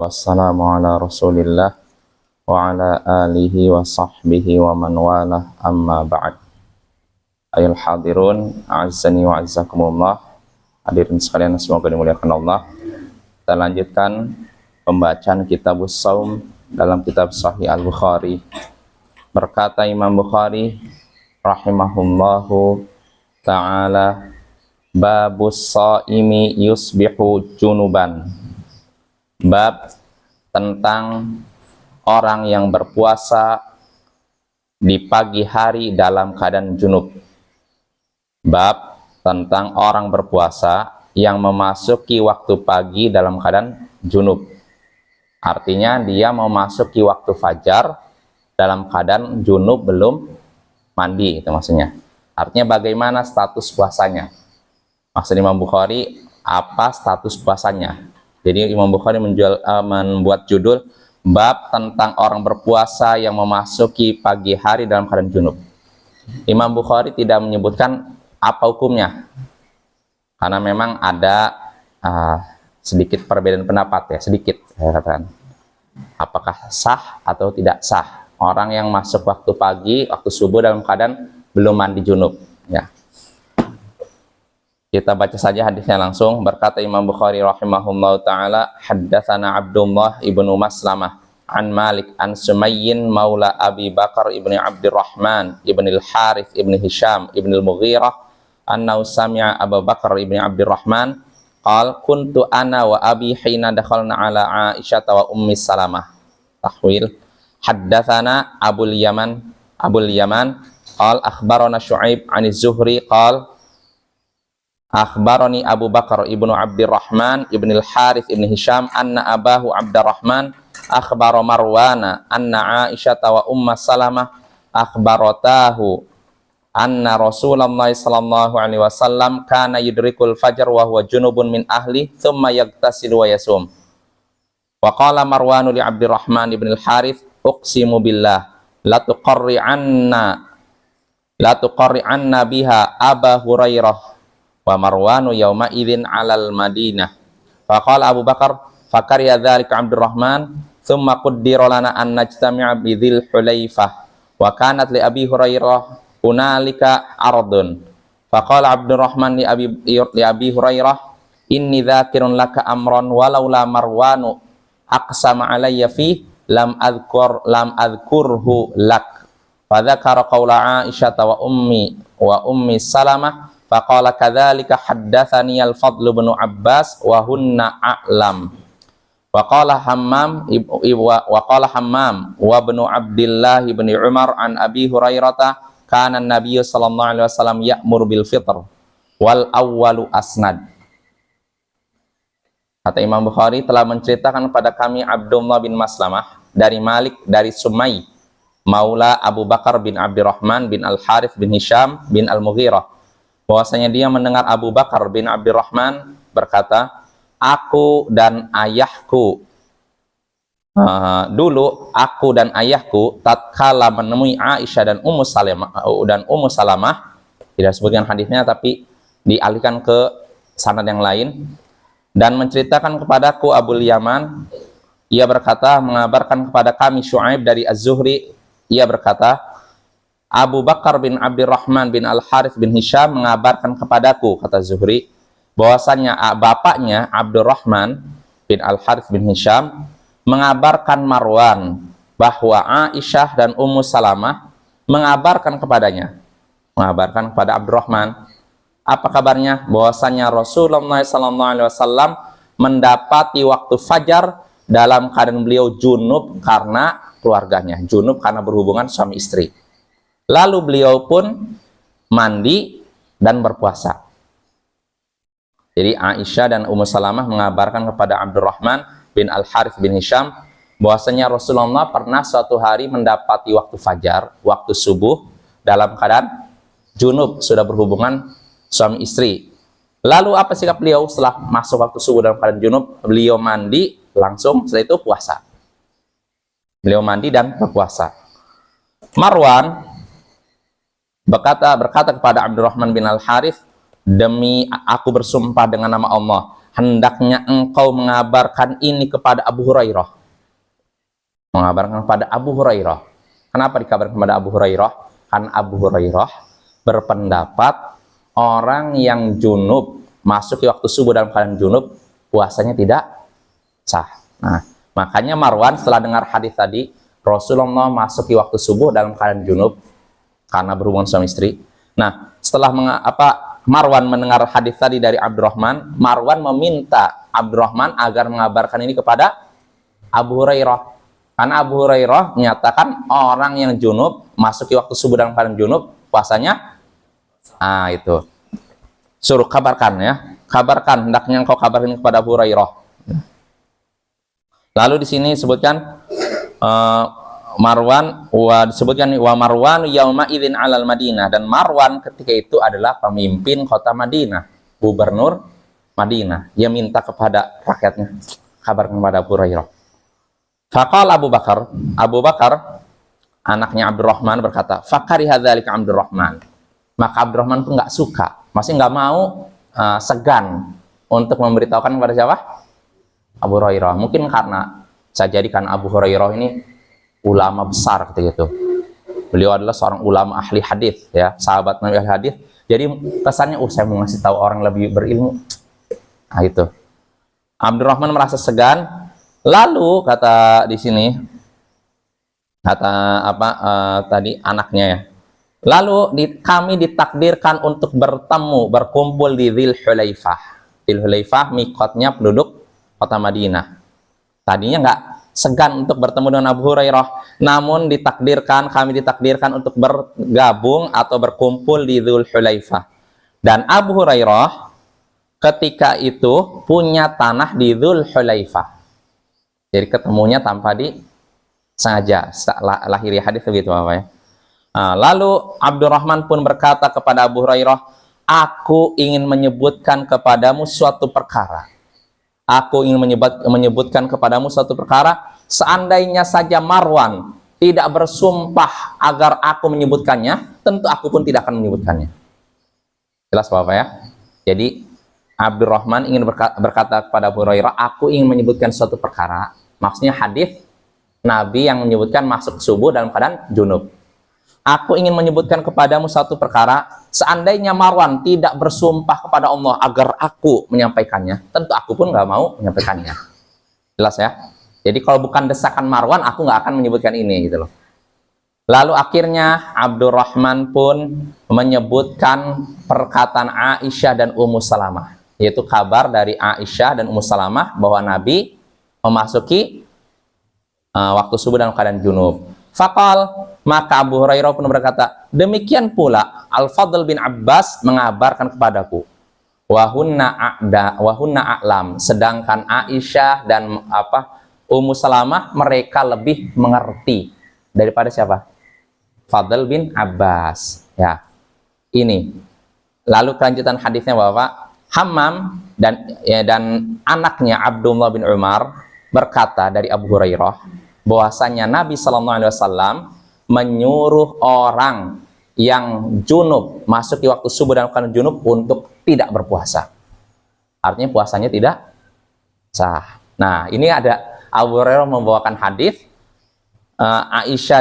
Wassalamu ala rasulillah wa ala alihi wa sahbihi wa man walah amma ba'd. Ayol hadirun, a'azzani wa a'azzakumullah. Hadirin sekalian, semoga dimuliakan Allah. Kita lanjutkan pembacaan kitabus saum dalam kitab Sahih Al-Bukhari. Berkata Imam Bukhari rahimahullahu ta'ala, babus saimi yusbihu junuban. Bab tentang orang yang berpuasa di pagi hari dalam keadaan junub. Bab tentang orang berpuasa yang memasuki waktu pagi dalam keadaan junub. Artinya dia memasuki waktu fajar dalam keadaan junub, belum mandi, itu maksudnya. Artinya bagaimana status puasanya. Maksud Imam Bukhari, apa status puasanya. Jadi Imam Bukhari membuat judul bab tentang orang berpuasa yang memasuki pagi hari dalam keadaan junub. Imam Bukhari tidak menyebutkan apa hukumnya, karena memang ada sedikit perbedaan pendapat ya, sedikit saya katakan. Apakah sah atau tidak sah orang yang masuk waktu pagi, waktu subuh dalam keadaan belum mandi junub ya. Kita baca saja hadisnya langsung. Berkata Imam Bukhari rahimahullahu ta'ala, haddatsana Abdullah ibnu Maslamah an Malik an Sumayyin maula Abi Bakar ibni Abdurrahman ibni al-Harith ibni Hisham ibni al-Mughirah annahu sami'a Abu Bakar ibni Abdurrahman qal kuntu ana wa abi hina dakhalna ala Aisyah wa ummi Salamah. Tahwil, haddatsana Abul Yaman qal akhbarana Syu'aib an Az-Zuhri qal akhbarani Abu Bakar ibnu Abdurrahman ibn al-Harith ibn Hisham anna abahu Abdurrahman akhbara Marwana anna Aisyah wa umma Salamah akhbaratahu anna Rasulullah sallallahu alaihi wasallam kana yudrikul fajar wa huwa junubun min ahli thumma yagtasilu wa yasum. Wa qala Marwanu li Abdurrahman ibn al-Harith uqsimu billah la tuqarri'anna biha Aba Hurairah wa Marwanu yawma idzin 'alal Madinah. Faqala Abu Bakar fakariya dzalika Abdurrahman thumma qaddara lana an najtami'a bi Dzil Hulaifah wa kanat li Abi Hurairah hunalika ardun. Faqala Abdurrahman li Abi Hurairah inni dzakirun laka amran walaula Marwanu aqsama alayya fi lam adhkurhu lak. Fa dzakara qaula Aisyah wa ummi Salamah. Faqala kadzalika haddatsani al-Fadl bin Abbas wa hunna a'lam. Wa qala Hammam wa ibnu Abdullah bin Umar an Abi Hurairah kana an-nabiy sallallahu alaihi wasallam ya'mur bil fitr wal awwalu asnad. Kata Imam Bukhari telah menceritakan kepada kami Abdullah bin Maslamah dari Malik dari Sumay maula Abu Bakar bin Abdurrahman bin Al-Harith bin Hisham bin Al-Mughirah, bahwasanya dia mendengar Abu Bakar bin Abdurrahman berkata, aku dan ayahku dulu aku dan ayahku tatkala menemui Aisyah dan Ummu Salamah, tidak sebutkan hadisnya tapi dialihkan ke sanad yang lain, dan menceritakan kepadaku Abul Yaman, ia berkata mengabarkan kepada kami Syu'aib dari Az-Zuhri, ia berkata Abu Bakar bin Abdurrahman bin Al-Harith bin Hisham mengabarkan kepadaku, kata Zuhri, bahwasanya bapaknya Abdurrahman bin Al-Harith bin Hisham mengabarkan Marwan bahwa Aisyah dan Ummu Salamah mengabarkan kepada Abdurrahman. Apa kabarnya? Bahwasanya Rasulullah SAW mendapati waktu fajar dalam keadaan beliau junub karena keluarganya, junub karena berhubungan suami istri. Lalu beliau pun mandi dan berpuasa. Jadi Aisyah dan Ummu Salamah mengabarkan kepada Abdurrahman bin Al-Harith bin Hisham bahwasanya Rasulullah pernah suatu hari mendapati waktu fajar, waktu subuh dalam keadaan junub, sudah berhubungan suami istri. Lalu apa sikap beliau setelah masuk waktu subuh dalam keadaan junub? Beliau mandi langsung, setelah itu puasa. Beliau mandi dan berpuasa. Marwan berkata kepada Abdurrahman bin Al-Harith, demi aku bersumpah dengan nama Allah, hendaknya engkau mengabarkan ini kepada Abu Hurairah. Mengabarkan kepada Abu Hurairah. Kenapa dikabarkan kepada Abu Hurairah? Kan Abu Hurairah berpendapat orang yang junub masuk di waktu subuh dalam keadaan junub, puasanya tidak sah. Nah, makanya Marwan setelah dengar hadis tadi, Rasulullah masuk di waktu subuh dalam keadaan junub karena berhubungan suami istri. Nah, setelah Marwan mendengar hadis tadi dari Abdurrahman, Marwan meminta Abdurrahman agar mengabarkan ini kepada Abu Hurairah. Karena Abu Hurairah menyatakan orang yang junub masuk di waktu subuh dalam keadaan junub, puasanya itu. Suruh kabarkan ya. Kabarkan, hendaknya engkau kabarkan kepada Abu Hurairah. Lalu di sini disebutkan Marwan disebutkan wa Marwan yauma idzin 'alal Madinah, dan Marwan ketika itu adalah pemimpin kota Madinah, gubernur Madinah. Dia minta kepada rakyatnya kabarkan kepada Abu Hurairah. Faqala Abu Bakar anaknya Abdurrahman berkata, fakariha dzalika Abdurrahman. Maka Abdurrahman pun nggak suka, masih nggak mau, segan untuk memberitahukan kepada siapa? Abu Hurairah. Mungkin karena saya jadikan Abu Hurairah ini ulama besar ketika itu. Beliau adalah seorang ulama ahli hadis, ya, sahabat Nabi ahli hadis. Jadi kesannya, saya mau ngasih tahu orang lebih berilmu. Nah itu. Abdurrahman merasa segan. Lalu kata di sini, kata tadi anaknya ya. Lalu kami ditakdirkan untuk berkumpul di Dzul Hulaifah. Dzul Hulaifah mikotnya penduduk kota Madinah. Tadinya nggak segan untuk bertemu dengan Abu Hurairah, namun kami ditakdirkan untuk bergabung atau berkumpul di Dzul Hulaifah. Dan Abu Hurairah ketika itu punya tanah di Dzul Hulaifah. Jadi ketemunya tanpa disengaja, lahiriah hadis begitu apa ya. Lalu Abdurrahman pun berkata kepada Abu Hurairah, aku ingin menyebutkan kepadamu suatu perkara. Aku ingin menyebutkan kepadamu suatu perkara. Seandainya saja Marwan tidak bersumpah agar aku menyebutkannya, tentu aku pun tidak akan menyebutkannya. Jelas Bapak ya? Jadi Abdurrahman ingin berkata kepada Abu Hurairah, aku ingin menyebutkan suatu perkara. Maksudnya hadis Nabi yang menyebutkan masuk subuh dalam keadaan junub. Aku ingin menyebutkan kepadamu satu perkara. Seandainya Marwan tidak bersumpah kepada Allah agar aku menyampaikannya, tentu aku pun nggak mau menyampaikannya. Jelas ya? Jadi kalau bukan desakan Marwan, aku nggak akan menyebutkan ini gitu loh. Lalu akhirnya Abdurrahman pun menyebutkan perkataan Aisyah dan Ummu Salamah, yaitu kabar dari Aisyah dan Ummu Salamah bahwa Nabi memasuki waktu subuh dalam keadaan junub. Faqal, maka Abu Hurairah pun berkata, demikian pula Al-Fadl bin Abbas mengabarkan kepadaku. Wahunna a'lam, sedangkan Aisyah dan Ummu Salamah mereka lebih mengerti daripada siapa? Fadl bin Abbas. Ya. Ini. Lalu kelanjutan hadisnya Bapak, Hammam dan anaknya Abdullah bin Umar berkata dari Abu Hurairah bahwasanya Nabi Shallallahu Alaihi Wasallam menyuruh orang yang junub masuk di waktu subuh dalam keadaan junub untuk tidak berpuasa. Artinya puasanya tidak sah. Nah, ini ada Abu Hurairah membawakan hadis, Aisyah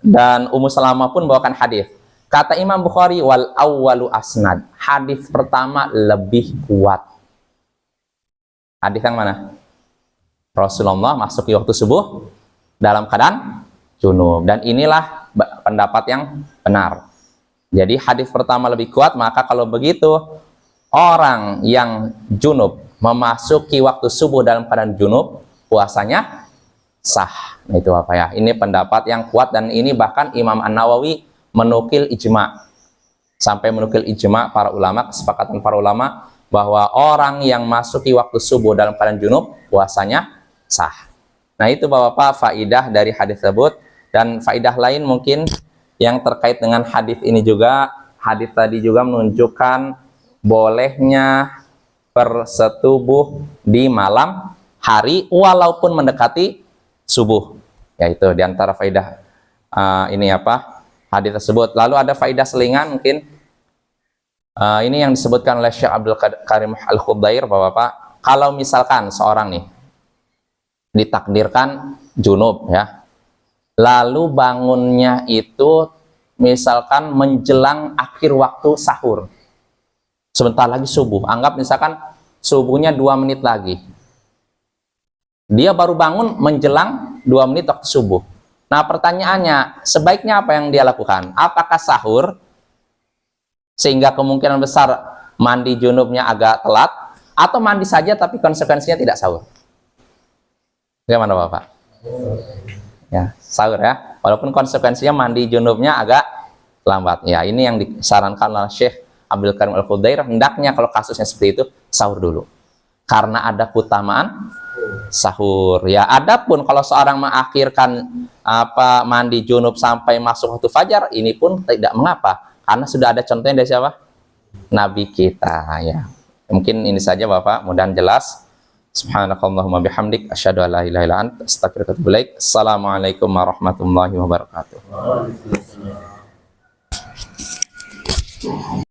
dan Ummu Salamah pun membawakan hadis. Kata Imam Bukhari, wal awwalu asnad. Hadis pertama lebih kuat. Hadis yang mana? Rasulullah masuk di waktu subuh dalam keadaan junub, dan inilah pendapat yang benar. Jadi hadis pertama lebih kuat, maka kalau begitu orang yang junub memasuki waktu subuh dalam keadaan junub, puasanya sah. Nah, itu apa ya? Ini pendapat yang kuat, dan ini bahkan Imam An-Nawawi menukil ijma, sampai menukil ijma para ulama, kesepakatan para ulama bahwa orang yang masuki waktu subuh dalam keadaan junub puasanya sah. Nah, itu Bapak-bapak faidah dari hadis tersebut. Dan faidah lain mungkin yang terkait dengan hadis ini juga, hadis tadi juga menunjukkan bolehnya bersetubuh di malam hari walaupun mendekati subuh. Yaitu diantara faidah hadis tersebut. Lalu ada faidah selingan mungkin Ini yang disebutkan oleh Syekh Abdul Karim Al-Khudair, Bapak-bapak, kalau misalkan seorang nih ditakdirkan junub ya, lalu bangunnya itu misalkan menjelang akhir waktu sahur, sebentar lagi subuh, anggap misalkan subuhnya 2 menit lagi, dia baru bangun menjelang 2 menit waktu subuh. Nah pertanyaannya, sebaiknya apa yang dia lakukan? Apakah sahur sehingga kemungkinan besar mandi junubnya agak telat, atau mandi saja tapi konsekuensinya tidak sahur? Bagaimana Bapak? Ya, sahur ya, walaupun konsekuensinya mandi junubnya agak lambat. Ya, ini yang disarankan oleh Syekh Abdul Karim Al-Khudair, hendaknya kalau kasusnya seperti itu sahur dulu, karena ada keutamaan sahur. Ya, adapun kalau seorang mengakhirkan mandi junub sampai masuk waktu fajar, ini pun tidak mengapa, karena sudah ada contohnya dari siapa? Nabi kita ya. Mungkin ini saja Bapak, mudah-mudahan jelas. Subhanakallahumma bihamdik asyhadu an la ilaha illa anta astaghfiruka wa atubu ilaik. Assalamualaikum warahmatullahi wabarakatuh.